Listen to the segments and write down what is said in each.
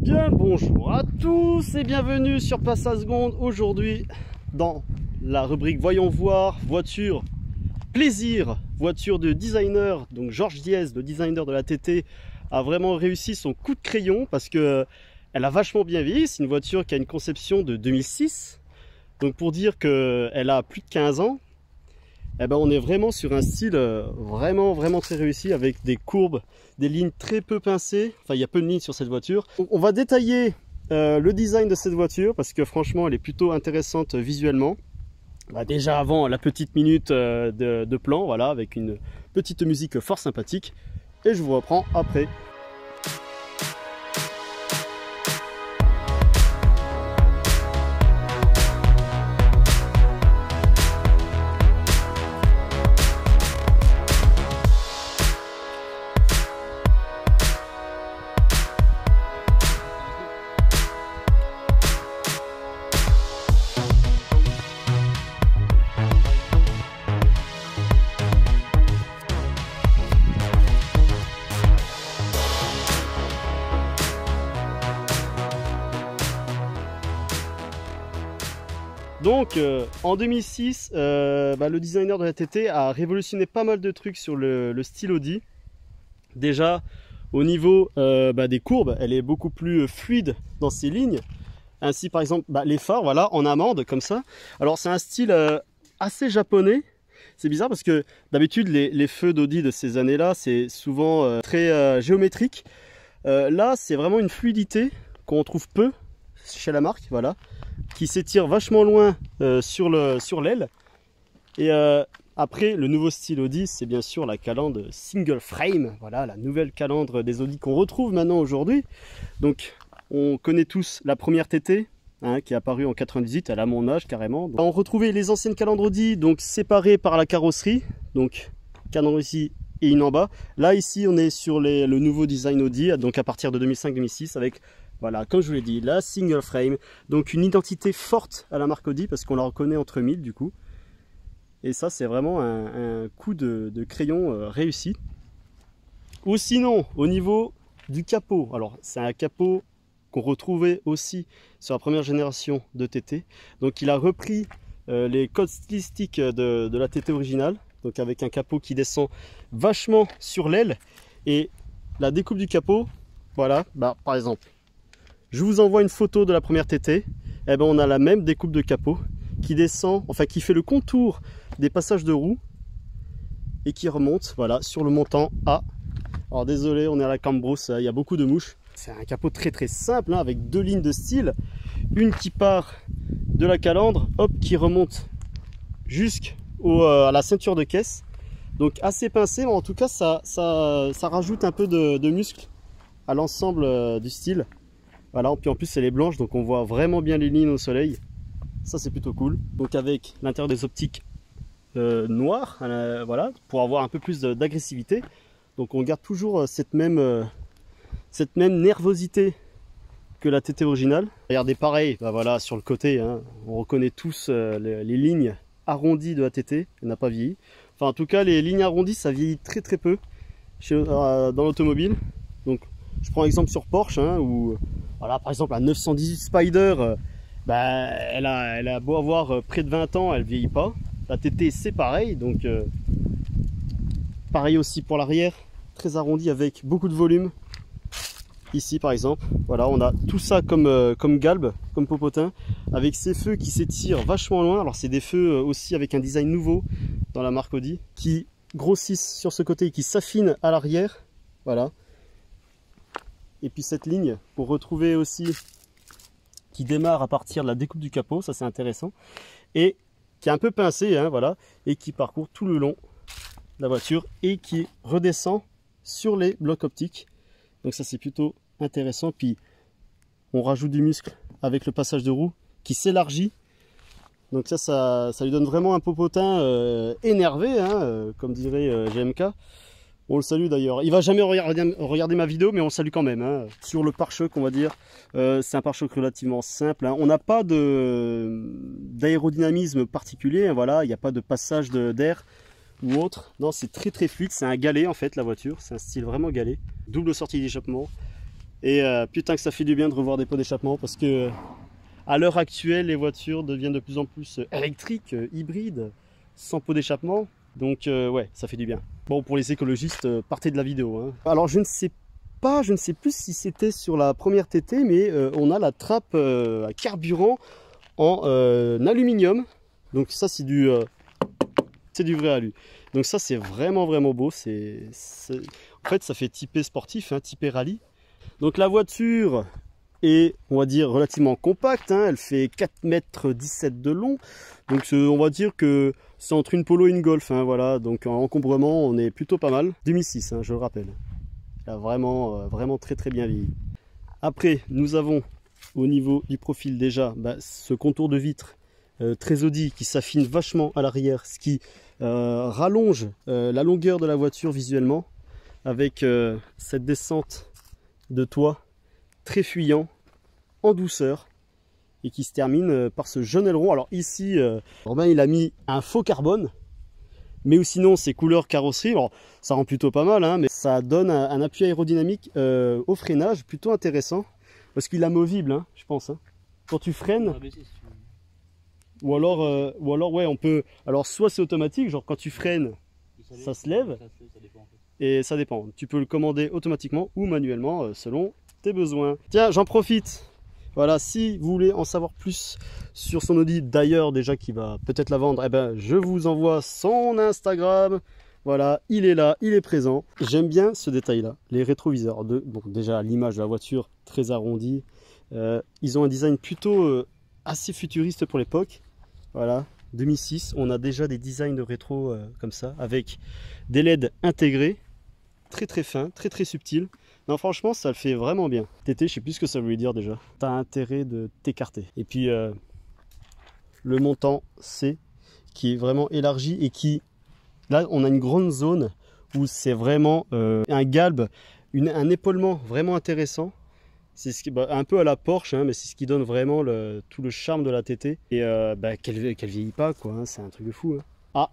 Bien le bonjour à tous et bienvenue sur Passe à Seconde. Aujourd'hui dans la rubrique Voyons voir, voiture plaisir, voiture de designer. Donc Georges Diez, le designer de la TT, a vraiment réussi son coup de crayon parce que elle a vachement bien vieilli. C'est une voiture qui a une conception de 2006. Donc pour dire qu'elle a plus de 15 ans, eh ben on est vraiment sur un style vraiment très réussi avec des courbes, des lignes très peu pincées. Enfin, il y a peu de lignes sur cette voiture. On va détailler le design de cette voiture parce que franchement, elle est plutôt intéressante visuellement. Bah, déjà avant la petite minute de plan, voilà, avec une petite musique fort sympathique. Et je vous reprends après. Donc en 2006, le designer de la TT a révolutionné pas mal de trucs sur le style Audi. Déjà au niveau des courbes, elle est beaucoup plus fluide dans ses lignes. Ainsi par exemple les phares, voilà, en amande comme ça. Alors c'est un style assez japonais. C'est bizarre parce que d'habitude les feux d'Audi de ces années-là, c'est souvent très géométrique. Là c'est vraiment une fluidité qu'on trouve peu chez la marque, voilà, qui s'étire vachement loin sur l'aile. Et après, le nouveau style Audi, c'est bien sûr la calandre single frame, voilà, la nouvelle calandre des Audi qu'on retrouve maintenant aujourd'hui. Donc, on connaît tous la première TT, hein, qui est apparue en 98, elle a mon âge carrément. Donc, on retrouvait les anciennes calandres Audi, donc séparées par la carrosserie, donc calandre ici et une en bas. Là, ici, on est sur le nouveau design Audi, donc à partir de 2005-2006, avec, voilà, comme je vous l'ai dit, la single frame, donc une identité forte à la marque Audi parce qu'on la reconnaît entre mille du coup. Et ça, c'est vraiment un coup de crayon réussi. Ou sinon, au niveau du capot, alors c'est un capot qu'on retrouvait aussi sur la première génération de TT. Donc il a repris les codes stylistiques de la TT originale, donc avec un capot qui descend vachement sur l'aile. Et la découpe du capot, voilà, par exemple, je vous envoie une photo de la première TT, eh ben on a la même découpe de capot qui descend, enfin qui fait le contour des passages de roues et qui remonte, voilà, sur le montant A. Alors désolé, on est à la Cambrousse, il y a beaucoup de mouches. C'est un capot très simple, hein, avec deux lignes de style, une qui part de la calandre, hop, qui remonte jusqu'à la ceinture de caisse. Donc assez pincé, mais en tout cas ça rajoute un peu de muscle à l'ensemble du style. Voilà, puis en plus elle est blanche, donc on voit vraiment bien les lignes au soleil. Ça c'est plutôt cool. Donc avec l'intérieur des optiques noires, voilà, pour avoir un peu plus d'agressivité. Donc on garde toujours cette même nervosité que la TT originale. Regardez pareil, voilà, sur le côté, hein, on reconnaît tous les lignes arrondies de la TT, elle n'a pas vieilli. Enfin en tout cas les lignes arrondies ça vieillit très peu dans l'automobile. Donc je prends exemple sur Porsche, hein, où voilà, par exemple la 918 Spider, elle a beau avoir près de 20 ans, elle vieillit pas. La TT c'est pareil, donc pareil aussi pour l'arrière, très arrondi avec beaucoup de volume. Ici par exemple, voilà, on a tout ça comme galbe, comme popotin, avec ces feux qui s'étirent vachement loin. Alors c'est des feux aussi avec un design nouveau dans la marque Audi, qui grossissent sur ce côté et qui s'affinent à l'arrière, voilà. Et puis cette ligne, pour retrouver aussi, qui démarre à partir de la découpe du capot, ça c'est intéressant, et qui est un peu pincée, hein, voilà, et qui parcourt tout le long de la voiture et qui redescend sur les blocs optiques. Donc ça c'est plutôt intéressant. Puis on rajoute du muscle avec le passage de roue qui s'élargit. Donc ça lui donne vraiment un popotin énervé, hein, comme dirait GMK. On le salue d'ailleurs. Il va jamais regarder ma vidéo, mais on le salue quand même. Hein. Sur le pare-choc, on va dire, c'est un pare-choc relativement simple. Hein. On n'a pas d'aérodynamisme particulier. Hein, voilà, il n'y a pas de passage d'air ou autre. Non, c'est très fluide. C'est un galet en fait la voiture. C'est un style vraiment galet. Double sortie d'échappement. Et putain que ça fait du bien de revoir des pots d'échappement parce que à l'heure actuelle, les voitures deviennent de plus en plus électriques, hybrides, sans pot d'échappement. Donc ouais, ça fait du bien. Bon, pour les écologistes, partez de la vidéo. Hein. Alors je ne sais plus si c'était sur la première TT, mais on a la trappe à carburant en aluminium. Donc ça c'est du vrai alu. Donc ça c'est vraiment beau. En fait ça fait typé sportif, hein, typé rallye. Donc la voiture est, on va dire, relativement compacte, hein. Elle fait 4,17 m de long. Donc on va dire que c'est entre une Polo et une Golf, hein, voilà. Donc en encombrement on est plutôt pas mal. 2006, hein, je le rappelle. Il a vraiment très bien vieilli. Après nous avons au niveau du profil déjà ce contour de vitre très Audi qui s'affine vachement à l'arrière, ce qui rallonge la longueur de la voiture visuellement, avec cette descente de toit très fuyant, en douceur, et qui se termine par ce jaune aileron. Alors ici, Robin il a mis un faux carbone, mais sinon c'est couleur carrosserie. Alors ça rend plutôt pas mal, hein, mais ça donne un appui aérodynamique au freinage plutôt intéressant, parce qu'il est amovible, hein, je pense. Hein. Quand tu freines, ou alors ouais, on peut. Alors soit c'est automatique, genre quand tu freines, ça se lève. Ça dépend, en fait. Et ça dépend. Tu peux le commander automatiquement ou manuellement selon tes besoins. Tiens, j'en profite. Voilà, si vous voulez en savoir plus sur son Audi, d'ailleurs déjà qui va peut-être la vendre, eh ben je vous envoie son Instagram. Voilà, il est là, il est présent. J'aime bien ce détail-là, les rétroviseurs. Bon, déjà l'image de la voiture très arrondie. Ils ont un design plutôt assez futuriste pour l'époque. Voilà, 2006, on a déjà des designs de rétro comme ça, avec des LED intégrés, très fins, très subtils. Non, franchement, ça le fait vraiment bien. TT, je sais plus ce que ça voulait dire déjà. T'as intérêt de t'écarter. Et puis, le montant C, qui est vraiment élargi et qui... Là, on a une grande zone où c'est vraiment un galbe, un épaulement vraiment intéressant. C'est ce qui, un peu à la Porsche, hein, mais c'est ce qui donne vraiment tout le charme de la TT. Et qu'elle vieillit pas, quoi. Hein, c'est un truc de fou. Hein. Ah,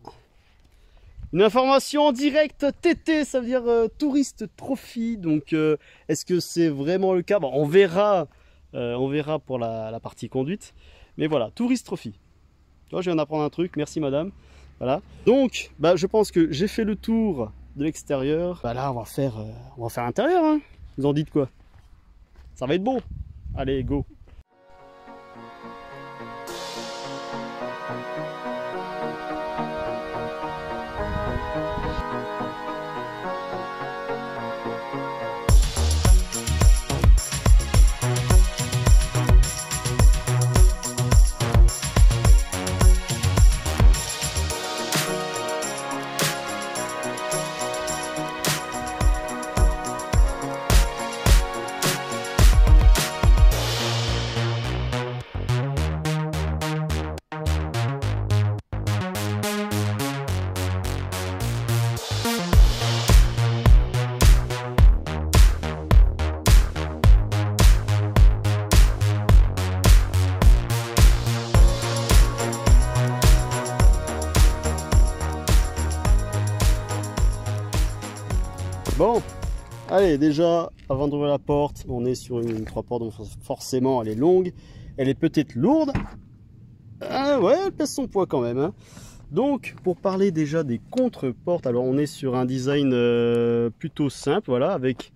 une information en direct TT, ça veut dire Tourist Trophy. Donc, est-ce que c'est vraiment le cas? Bon, on verra pour la partie conduite. Mais voilà, Tourist Trophy. Tu vois, je viens d'apprendre un truc. Merci, madame. Voilà. Donc, je pense que j'ai fait le tour de l'extérieur. Là, on va faire l'intérieur. Hein. Vous en dites quoi? Ça va être bon. Allez, go. Bon, allez, déjà, avant d'ouvrir la porte, on est sur une 3 portes, donc forcément elle est longue, elle est peut-être lourde. Ah ouais, elle pèse son poids quand même. Hein. Donc, pour parler déjà des contre-portes, alors on est sur un design plutôt simple, voilà, avec,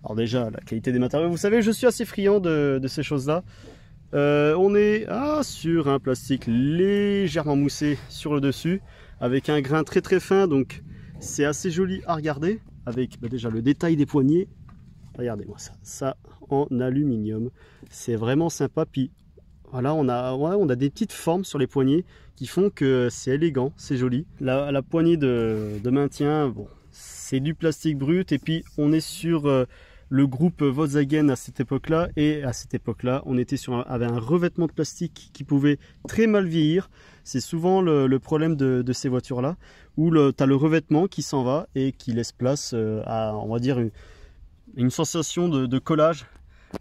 alors déjà, la qualité des matériaux. Vous savez, je suis assez friand de ces choses-là. On est sur un plastique légèrement moussé sur le dessus, avec un grain très fin, donc c'est assez joli à regarder. Avec déjà le détail des poignées, regardez-moi ça en aluminium, c'est vraiment sympa. Puis voilà, on a des petites formes sur les poignées qui font que c'est élégant, c'est joli. La poignée de maintien, bon, c'est du plastique brut, et puis on est sur le groupe Volkswagen à cette époque-là, et à cette époque-là, on était avec un revêtement de plastique qui pouvait très mal vieillir. C'est souvent le problème de ces voitures-là, où tu as le revêtement qui s'en va et qui laisse place à, on va dire, une sensation de collage.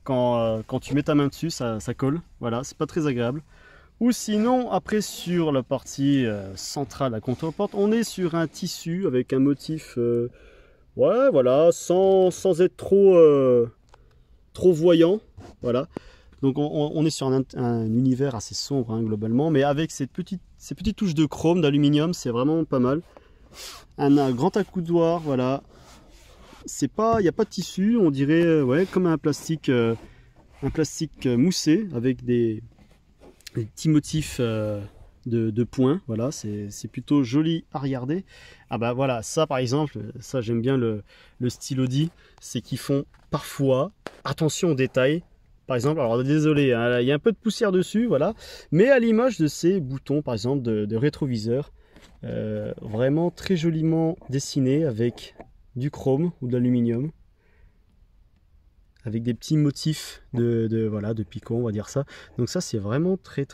Quand tu mets ta main dessus, ça colle. Voilà, c'est pas très agréable. Ou sinon, après, sur la partie centrale à contre-porte, on est sur un tissu avec un motif, ouais, voilà, sans être trop trop voyant, voilà. Donc on est sur un univers assez sombre hein, globalement, mais avec ces petites touches de chrome, d'aluminium, c'est vraiment pas mal. Un grand accoudoir, voilà. Il n'y a pas de tissu, on dirait ouais, comme un plastique moussé avec des petits motifs de points. Voilà, c'est plutôt joli à regarder. Ah bah voilà, ça par exemple, ça j'aime bien le Stylody, c'est qu'ils font parfois attention aux détails. Par exemple, alors désolé, hein, il y a un peu de poussière dessus, voilà, mais à l'image de ces boutons, par exemple, de rétroviseur, vraiment très joliment dessinés avec du chrome ou de l'aluminium, avec des petits motifs de picot, on va dire ça. Donc ça, c'est vraiment très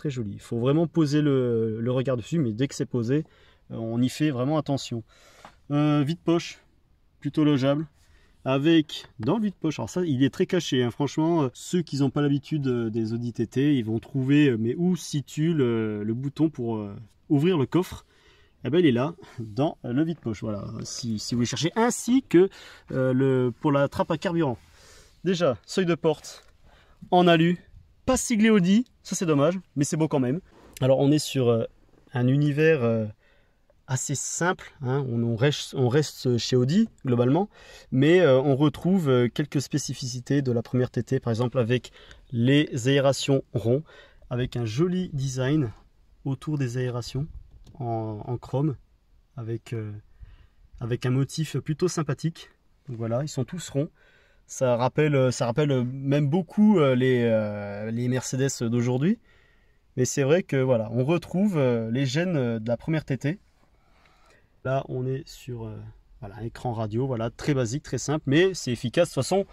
joli. Il faut vraiment poser le regard dessus, mais dès que c'est posé, on y fait vraiment attention. Vide-poche, plutôt logeable. Avec dans le vide-poche, alors ça il est très caché hein. Franchement ceux qui n'ont pas l'habitude des Audi TT ils vont trouver mais où se situe le bouton pour ouvrir le coffre. Eh ben, il est là dans le vide-poche, voilà, si vous voulez chercher, ainsi que pour la trappe à carburant. Déjà seuil de porte en alu, pas siglé Audi, ça c'est dommage mais c'est beau quand même. Alors on est sur un univers assez simple, hein. On reste chez Audi globalement, mais on retrouve quelques spécificités de la première TT, par exemple avec les aérations ronds, avec un joli design autour des aérations en chrome, avec un motif plutôt sympathique. Donc voilà, ils sont tous ronds. Ça rappelle même beaucoup les Mercedes d'aujourd'hui, mais c'est vrai que voilà, on retrouve les gènes de la première TT. Là, on est sur voilà, un écran radio, voilà, très basique, très simple, mais c'est efficace. De toute façon,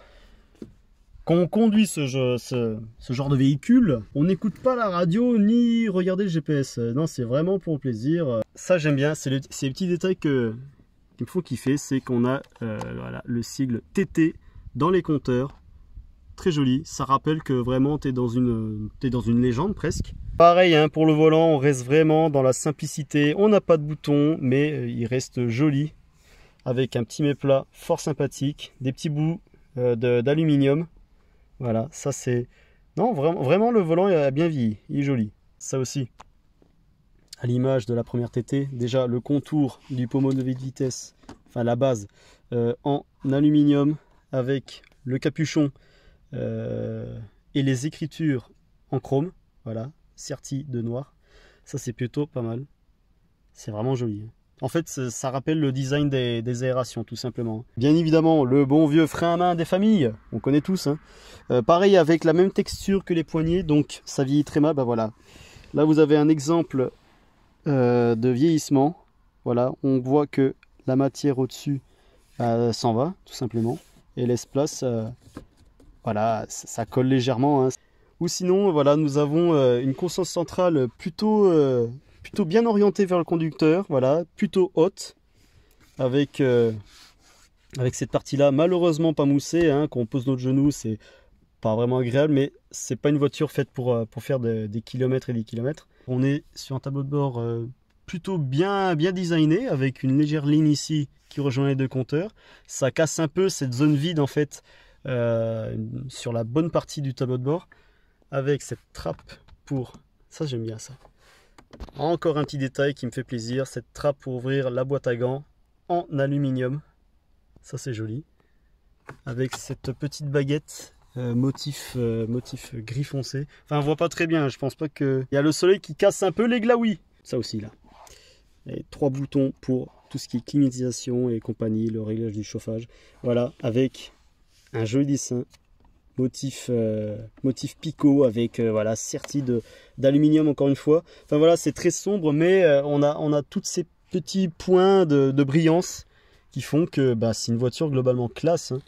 quand on conduit ce genre de véhicule, on n'écoute pas la radio ni regarder le GPS. Non, c'est vraiment pour le plaisir. Ça, j'aime bien. C'est les petits détails qui me font kiffer. C'est qu'on a voilà, le sigle TT dans les compteurs. Très joli. Ça rappelle que vraiment, tu es dans une légende presque. Pareil, hein, pour le volant, on reste vraiment dans la simplicité. On n'a pas de bouton, mais il reste joli. Avec un petit méplat fort sympathique. Des petits bouts d'aluminium. Voilà, ça c'est... Non, vraiment le volant a bien vieilli. Il est joli. Ça aussi, à l'image de la première TT, déjà le contour du pommeau de vitesse, enfin la base, en aluminium avec le capuchon et les écritures en chrome. Voilà. Serti de noir, ça c'est plutôt pas mal, c'est vraiment joli. En fait ça rappelle le design des aérations tout simplement. Bien évidemment le bon vieux frein à main des familles, on connaît tous hein. Pareil avec la même texture que les poignées, donc ça vieillit très mal. Bah voilà, là vous avez un exemple de vieillissement. Voilà, on voit que la matière au dessus s'en va tout simplement et laisse place, voilà, ça colle légèrement hein. Ou sinon, voilà, nous avons une console centrale plutôt bien orientée vers le conducteur, voilà, plutôt haute, avec cette partie-là, malheureusement pas moussée, hein, quand on pose notre genou, c'est pas vraiment agréable, mais c'est pas une voiture faite pour faire des kilomètres et des kilomètres. On est sur un tableau de bord plutôt bien designé, avec une légère ligne ici qui rejoint les deux compteurs. Ça casse un peu cette zone vide en fait sur la bonne partie du tableau de bord. Avec cette trappe pour... Ça j'aime bien ça. Encore un petit détail qui me fait plaisir. Cette trappe pour ouvrir la boîte à gants en aluminium. Ça c'est joli. Avec cette petite baguette motif gris foncé. Enfin on voit pas très bien. Je pense pas que... Il y a le soleil qui casse un peu les glaouis. Ça aussi là. Et 3 boutons pour tout ce qui est climatisation et compagnie. Le réglage du chauffage. Voilà. Avec un joli dessin. Motif picot avec voilà, serti d'aluminium encore une fois. Enfin voilà, c'est très sombre, mais on a tous ces petits points de brillance qui font que bah, c'est une voiture globalement classe hein.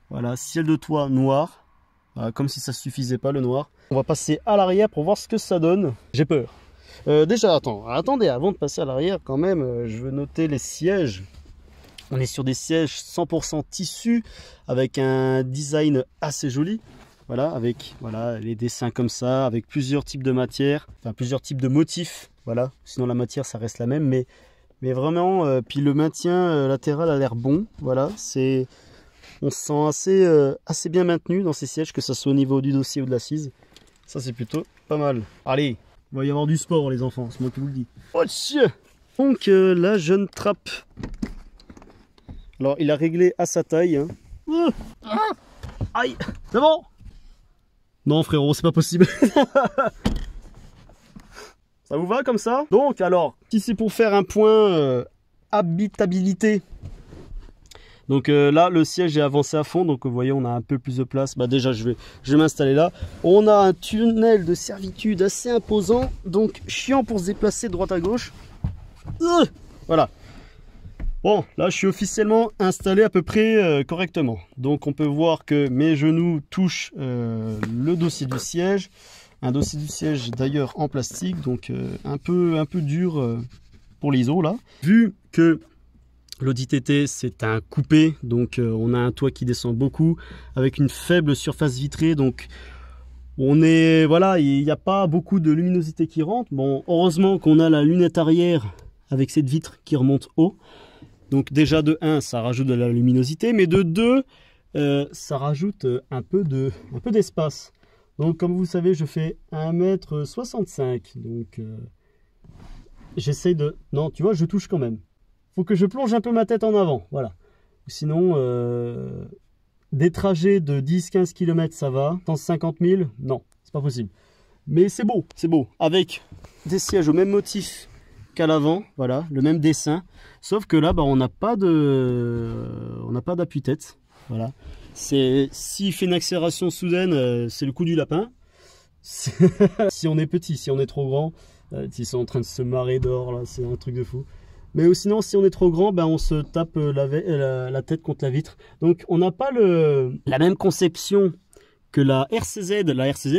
Voilà, ciel de toit noir, voilà, comme si ça suffisait pas le noir. On va passer à l'arrière pour voir ce que ça donne. J'ai peur. Déjà, attendez, avant de passer à l'arrière quand même, je veux noter les sièges. On est sur des sièges 100% tissu avec un design assez joli. Voilà, avec voilà, les dessins comme ça, avec plusieurs types de matières, enfin plusieurs types de motifs. Voilà, sinon la matière ça reste la même, mais vraiment, puis le maintien latéral a l'air bon. Voilà, c'est On se sent assez bien maintenu dans ces sièges, que ce soit au niveau du dossier ou de l'assise. Ça c'est plutôt pas mal. Allez, il va y avoir du sport les enfants, c'est moi qui vous le dis. Oh, donc la jeune trappe. Alors il a réglé à sa taille. Hein. Aïe, c'est bon. Non frérot, c'est pas possible. Ça vous va comme ça? Donc alors, si c'est pour faire un point habitabilité. Donc là, le siège est avancé à fond, donc vous voyez, on a un peu plus de place. Bah déjà, je vais m'installer là. On a un tunnel de servitude assez imposant, donc chiant pour se déplacer de droite à gauche. Voilà. Bon, là, je suis officiellement installé à peu près correctement. Donc on peut voir que mes genoux touchent le dossier du siège. Un dossier du siège d'ailleurs en plastique, donc un peu dur pour l'ISO là. Vu que l'Audi TT c'est un coupé, donc on a un toit qui descend beaucoup avec une faible surface vitrée, donc on est voilà, il n'y a pas beaucoup de luminosité qui rentre. Bon, heureusement qu'on a la lunette arrière avec cette vitre qui remonte haut. Donc déjà de 1 ça rajoute de la luminosité, mais de 2 ça rajoute un peu d'espace. Donc comme vous savez, je fais 1,65 m, donc j'essaye de... Non, tu vois, je touche quand même. Faut que je plonge un peu ma tête en avant, voilà. Sinon, des trajets de 10-15 km, ça va. 150 000, non, c'est pas possible. Mais c'est beau, c'est beau. Avec des sièges au même motif qu'à l'avant, voilà, le même dessin. Sauf que là, bah, on n'a pas d'appui-tête, voilà. S'il fait une accélération soudaine, c'est le coup du lapin. Si on est petit, si on est trop grand, ils sont en train de se marrer dehors, là, c'est un truc de fou. Mais sinon, si on est trop grand, ben, on se tape la tête contre la vitre. Donc, on n'a pas la même conception que la RCZ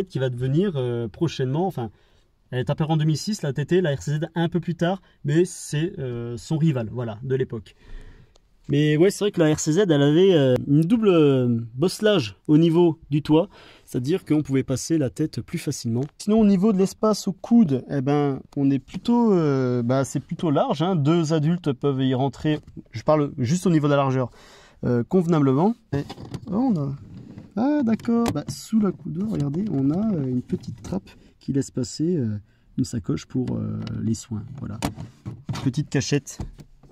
qui va devenir prochainement. Enfin, elle est apparue en 2006, la TT, la RCZ un peu plus tard, mais c'est son rival, voilà, de l'époque. Mais ouais, c'est vrai que la RCZ, elle avait une double bosselage au niveau du toit, c'est-à-dire qu'on pouvait passer la tête plus facilement. Sinon, au niveau de l'espace au coude, eh ben, on est plutôt, c'est plutôt large. Hein. 2 adultes peuvent y rentrer. Je parle juste au niveau de la largeur, convenablement. Et, oh, ah d'accord. Bah, sous la coude, regardez, on a une petite trappe qui laisse passer une sacoche pour les soins. Voilà, petite cachette.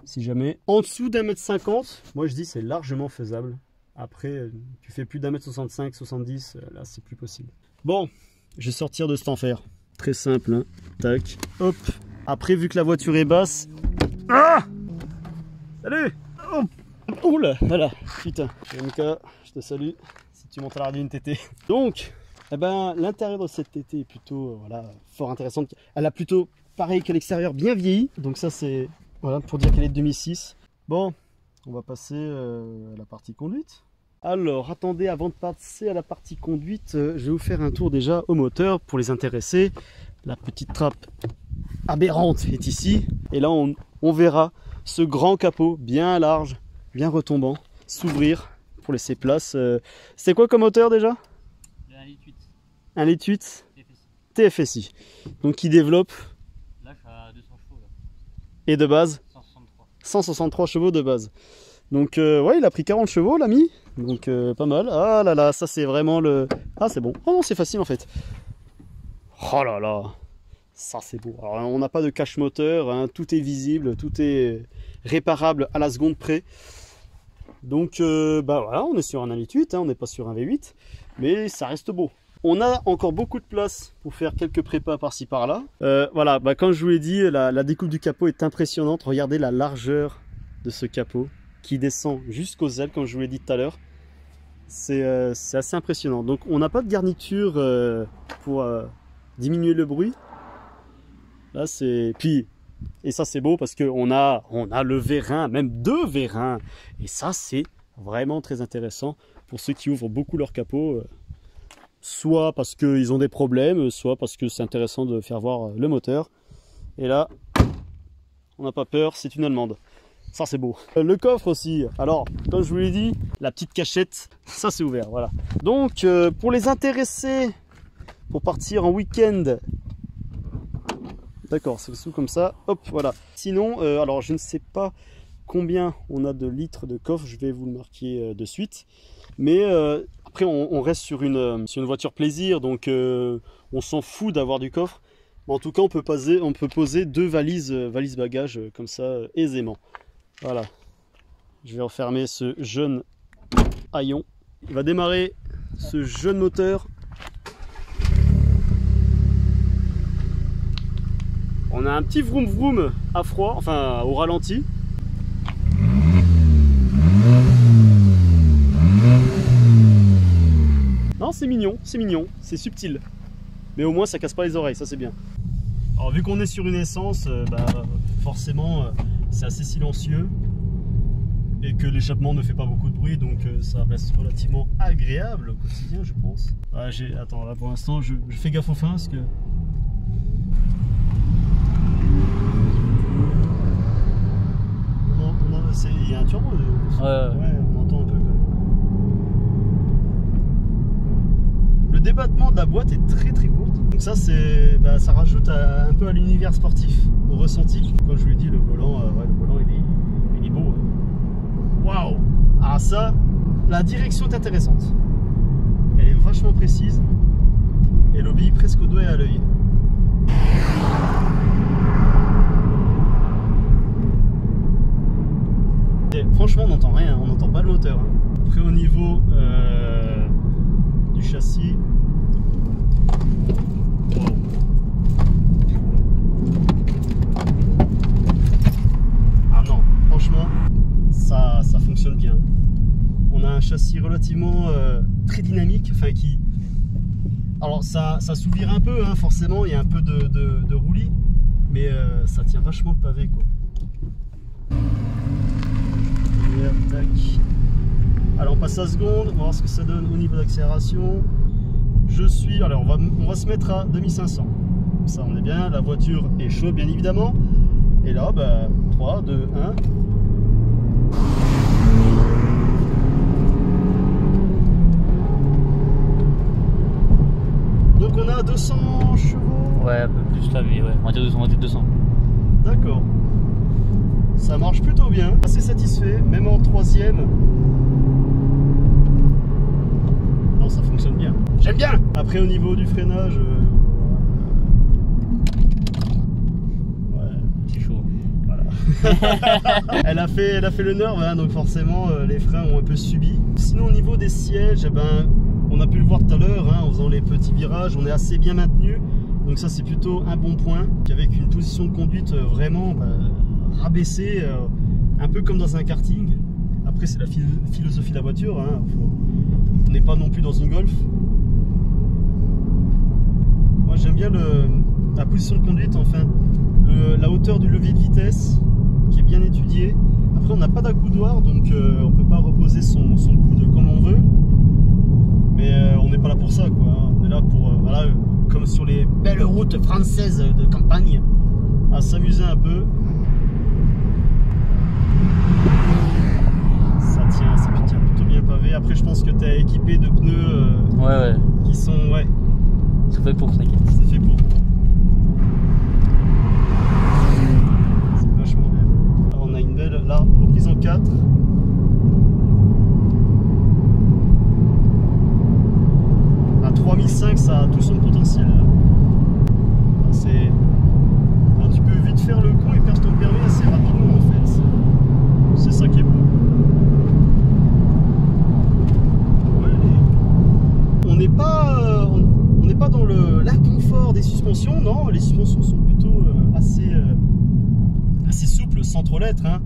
Si jamais en dessous d'1,50 m, moi je dis c'est largement faisable. Après, tu fais plus d'1,65 m, 70, là c'est plus possible. Bon, je vais sortir de cet enfer. Très simple, hein. Tac, hop. Après, vu que la voiture est basse. Ah, salut. Oh là, voilà, putain. Mika, je te salue. Si tu montes à l'arrière d'une TT. Donc, eh ben, l'intérieur de cette TT est plutôt, voilà, fort intéressante. Elle a plutôt, pareil que l'extérieur, bien vieilli. Donc ça c'est... Voilà, pour dire qu'elle est de 2006. Bon, on va passer à la partie conduite. Alors, attendez, avant de passer à la partie conduite, je vais vous faire un tour déjà au moteur pour les intéresser. La petite trappe aberrante est ici. Et là, on verra ce grand capot bien large, bien retombant, s'ouvrir pour laisser place. C'est quoi comme moteur déjà? 1,8 litre. 1,8 litre TFSI. Donc, qui développe... Là, je suis à 200 chevaux. Là. Et de base 163 chevaux de base. Donc ouais, il a pris 40 chevaux l'ami. Donc pas mal. Ah là là, ça c'est vraiment le... Ah c'est bon. Oh non, c'est facile en fait. Oh là là. Ça c'est beau. Alors on n'a pas de cache moteur, hein. Tout est visible, tout est réparable à la seconde près. Donc bah voilà, on est sur un 1,8 hein, on n'est pas sur un V8. Mais ça reste beau. On a encore beaucoup de place pour faire quelques prépas par-ci par-là. Voilà, bah, comme je vous l'ai dit, la découpe du capot est impressionnante. Regardez la largeur de ce capot qui descend jusqu'aux ailes, comme je vous l'ai dit tout à l'heure. C'est assez impressionnant. Donc on n'a pas de garniture pour diminuer le bruit. Là c'est... Puis, et ça c'est beau parce qu'on a le vérin, même 2 vérins. Et ça c'est vraiment très intéressant pour ceux qui ouvrent beaucoup leur capot. Soit parce qu'ils ont des problèmes, soit parce que c'est intéressant de faire voir le moteur. Et là, on n'a pas peur, c'est une allemande. Ça c'est beau. Le coffre aussi, alors comme je vous l'ai dit, la petite cachette, ça c'est ouvert, voilà. Donc pour les intéresser, pour partir en week-end, d'accord, c'est sous comme ça, hop, voilà. Sinon, alors je ne sais pas combien on a de litres de coffre, je vais vous le marquer de suite. Mais après, on reste sur une voiture plaisir, donc on s'en fout d'avoir du coffre. Mais en tout cas, on peut poser 2 valises bagages comme ça aisément. Voilà. Je vais refermer ce jeune haillon. Il va démarrer ce jeune moteur. On a un petit vroom vroom à froid, enfin au ralenti. Non, c'est mignon, c'est subtil. Mais au moins ça casse pas les oreilles, ça c'est bien. Alors vu qu'on est sur une essence, forcément c'est assez silencieux. Et que l'échappement ne fait pas beaucoup de bruit, donc ça reste relativement agréable au quotidien, je pense. Attends, là pour l'instant je fais gaffe au frein parce que... Il y a un turbo ouais, on entend un peu quand même. Le débattement de la boîte est très court. Donc ça ça rajoute un peu à l'univers sportif, au ressenti. Comme je vous l'ai dit, le volant il est beau. Waouh! Alors ça, la direction est intéressante. Elle est vachement précise. Elle obéit presque au doigt et à l'œil. Franchement, on n'entend rien, on n'entend pas le moteur. Après, au niveau du châssis, wow. Ah non, franchement, ça fonctionne bien. On a un châssis relativement très dynamique, enfin qui... Alors ça s'ouvre un peu, hein, forcément, il y a un peu de roulis, mais ça tient vachement le pavé, quoi. Tac. Alors on passe à seconde, on va voir ce que ça donne au niveau d'accélération. Alors on va se mettre à 2500. Ça on est bien, la voiture est chaude bien évidemment. Et là 3, 2, 1. Donc on a 200 chevaux. Ouais, un peu plus là, mais ouais, on va dire 200. D'accord. Ça marche plutôt bien, assez satisfait, même en 3e. Non, ça fonctionne bien. J'aime bien. Après au niveau du freinage, ouais, c'est chaud. Voilà. elle a fait le nerf, hein, donc forcément les freins ont un peu subi. Sinon au niveau des sièges, on a pu le voir tout à l'heure, hein, en faisant les petits virages, on est assez bien maintenu. Donc ça c'est plutôt un bon point. Avec une position de conduite vraiment rabaissée, un peu comme dans un karting. Après c'est la philosophie de la voiture, hein. On n'est pas non plus dans une Golf. Moi j'aime bien la position de conduite, enfin la hauteur du levier de vitesse qui est bien étudiée. Après on n'a pas d'accoudoir, donc on peut pas reposer son coude comme on veut, mais on n'est pas là pour ça, quoi. On est là pour voilà, comme sur les belles routes françaises de campagne, à s'amuser un peu. Ça tient plutôt bien pavé. Après je pense que tu es équipé de pneus ouais. Qui sont... Ouais. C'est fait pour, t'inquiète. C'est fait pour. C'est vachement bien. Alors, on a une belle, là, reprise en 4. À 3005, ça a tout son potentiel. Alors, tu peux vite faire le con et perdre ton permis assez rapidement en fait. C'est ça qui est beau. On n'est pas dans l'inconfort des suspensions, non, les suspensions sont plutôt assez souples sans trop l'être, hein.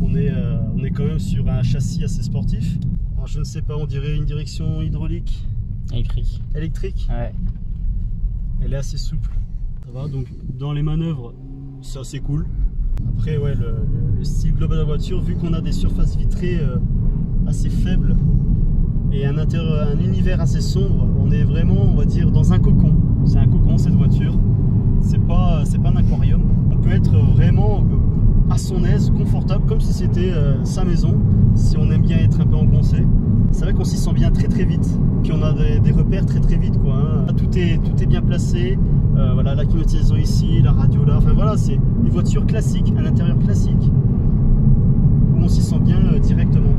On est quand même sur un châssis assez sportif. Alors je ne sais pas, on dirait une direction hydraulique. Électrique. Ouais. Elle est assez souple. Ça va, donc dans les manœuvres, c'est assez cool. Après, ouais, le style global de la voiture, vu qu'on a des surfaces vitrées assez faibles et un univers assez sombre, on est vraiment, on va dire, dans un cocon. C'est un cocon cette voiture. C'est pas un aquarium. On peut être vraiment à son aise, confortable, comme si c'était sa maison, si on aime bien être un peu engoncé. C'est vrai qu'on s'y sent bien très vite, puis on a des repères très vite, quoi, hein. Tout est bien placé, voilà, la climatisation ici, la radio là, enfin voilà, c'est une voiture classique, un intérieur classique. s'y sent bien directement.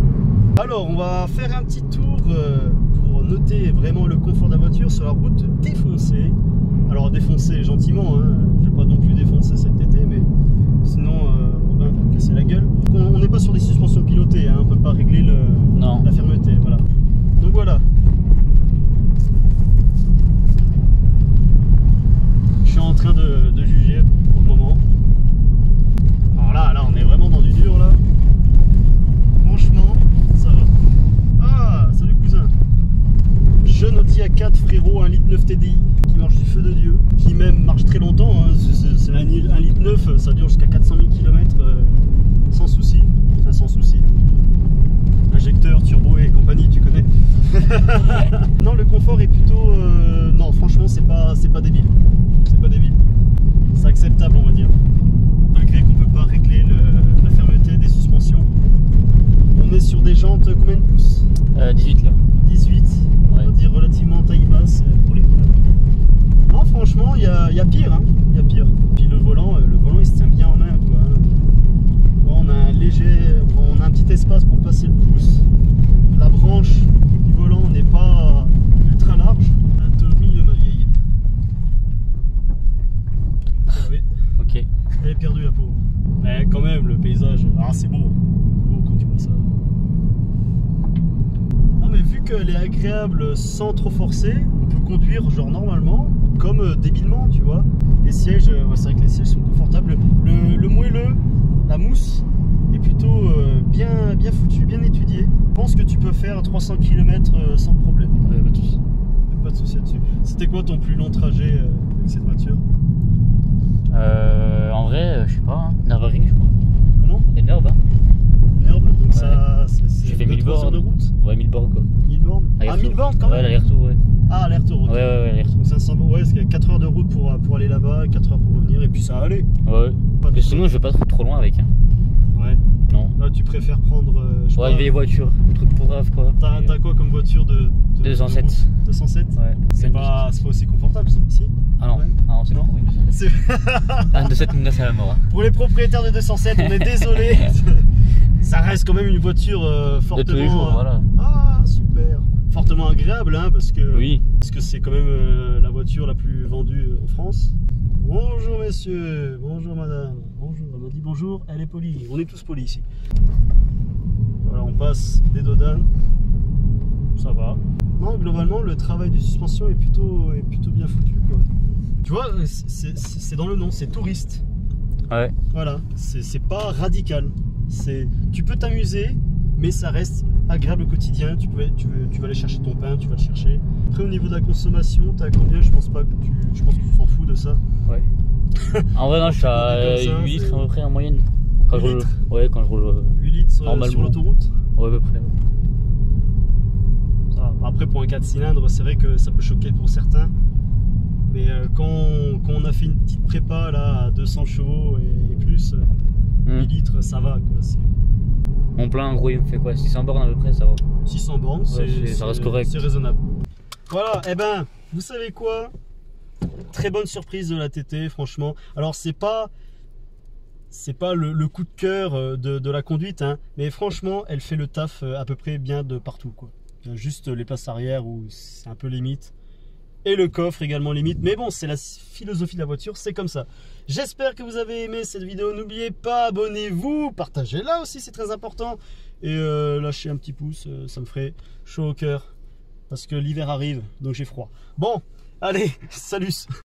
Alors on va faire un petit tour pour noter vraiment le confort de la voiture sur la route défoncée. Alors défoncée gentiment, hein. Je vais pas non plus défoncer cet été, mais sinon Robin va me casser la gueule. On n'est pas sur des suspensions pilotées, hein. On peut pas régler la fermeté, voilà. Donc voilà. Je suis en train de juger pour le moment. Alors là on est vraiment dans du dur là. Franchement, ça va. Ah, salut cousin. Jeune Audi A4 frérot, 1,9 litre TDI, qui marche du feu de Dieu, qui même marche très longtemps, hein. C'est 1,9 litre, ça dure jusqu'à 400 000 km sans souci. Enfin, sans souci. Injecteur, turbo et compagnie, tu connais. Non, le confort est plutôt... non, franchement, c'est pas débile. C'est pas débile. C'est acceptable, on va dire. Malgré qu'on peut pas régler la fermeté des suspensions. On est sur des jantes combien de pouces? 18 là. 18, on va dire relativement taille basse pour les couleurs. Non, franchement, il y a pire, hein. Il y a pire. Puis le volant il se tient bien en main, quoi. Bon, on a un petit espace pour passer le pouce. La branche du volant n'est pas ultra large. Un Tommy, ma vieille. Ok. Elle est perdue, la pauvre. Mais quand même, le paysage, c'est beau. C'est beau quand tu vois ça. Non, mais vu qu'elle est agréable sans trop forcer, on peut conduire genre normalement, comme débilement, tu vois. Les sièges, c'est vrai que les sièges sont confortables. Le moelleux, la mousse est plutôt bien foutu, bien étudié. Je pense que tu peux faire 300 km sans problème. Ouais, pas de soucis. Pas de souci là-dessus. C'était quoi ton plus long trajet avec cette voiture? En vrai, je sais pas, hein. Nürburgring, je crois. Comment? Et Nürb, hein. Nürb, donc Ouais. ça, J'ai fait 2-3 1000 heures de route. Ouais, 1000 bornes quoi. 1000 bornes. Ah, 1000 bornes quand même? Ouais, l'aller-retour, ouais. Ah, aller-retour. Ouais, aller-retour. Donc 500 bornes, ouais, parce qu'il y a 4 heures de route pour aller là-bas, 4 heures pour revenir, et puis ça allait. Ouais. Parce que sinon, je vais pas trop loin avec. Hein. Ouais. Non. Là, tu préfères prendre. Je sais Ouais, pas, une vieille voiture, un truc pour grave quoi. T'as quoi comme voiture de 207. 207. Ouais. C'est pas aussi confortable, ça, ici. Ah non, Ouais. ah non, c'est Non. pourri. C'est- Un 207 mon gars, c'est à la mort. Hein. Pour les propriétaires de 207, on est désolé. Ça reste quand même une voiture fortement. De tous les jours, voilà. Ah, super. Fortement agréable, hein, parce que Oui. c'est quand même la voiture la plus vendue en France. Bonjour messieurs, bonjour madame, bonjour. Elle m'a dit bonjour, elle est polie. On est tous polis ici. Voilà, on passe des dodanes. Ça va. Non, globalement, le travail de suspension est plutôt bien foutu, quoi. Tu vois, c'est dans le nom, c'est touriste. Ouais. Voilà, c'est pas radical. Tu peux t'amuser, mais ça reste agréable au quotidien. Tu vas aller chercher ton pain, tu vas le chercher. Après, au niveau de la consommation, t'as combien? Je pense que tu t'en fous de ça. Ouais. En vrai, non, je suis à Comme ça, 8 litres c'est- à peu près en moyenne. Quand je 8 roule. litres Ouais, quand je roule. 8 litres sur Normalement. l'autoroute. Ouais, à peu près. Ça va. Après, pour un 4 cylindres, c'est vrai que ça peut choquer pour certains. Mais quand on a fait une petite prépa là, à 200 chevaux et plus, 8 litres, ça va, quoi. Mon plein, en gros, il me fait quoi? 600 bornes à peu près, ça va. 600 bornes, ça reste correct. C'est raisonnable. Voilà, et ben, vous savez quoi? Très bonne surprise de la TT, franchement. Alors, c'est pas le coup de cœur de la conduite, hein, mais franchement, elle fait le taf à peu près bien de partout, quoi. Il y a juste les places arrière où c'est un peu limite. Et le coffre également limite. Mais bon, c'est la philosophie de la voiture, c'est comme ça. J'espère que vous avez aimé cette vidéo. N'oubliez pas, abonnez-vous, partagez-la aussi, c'est très important. Et lâchez un petit pouce, ça me ferait chaud au cœur. Parce que l'hiver arrive, donc j'ai froid. Bon, allez, salut!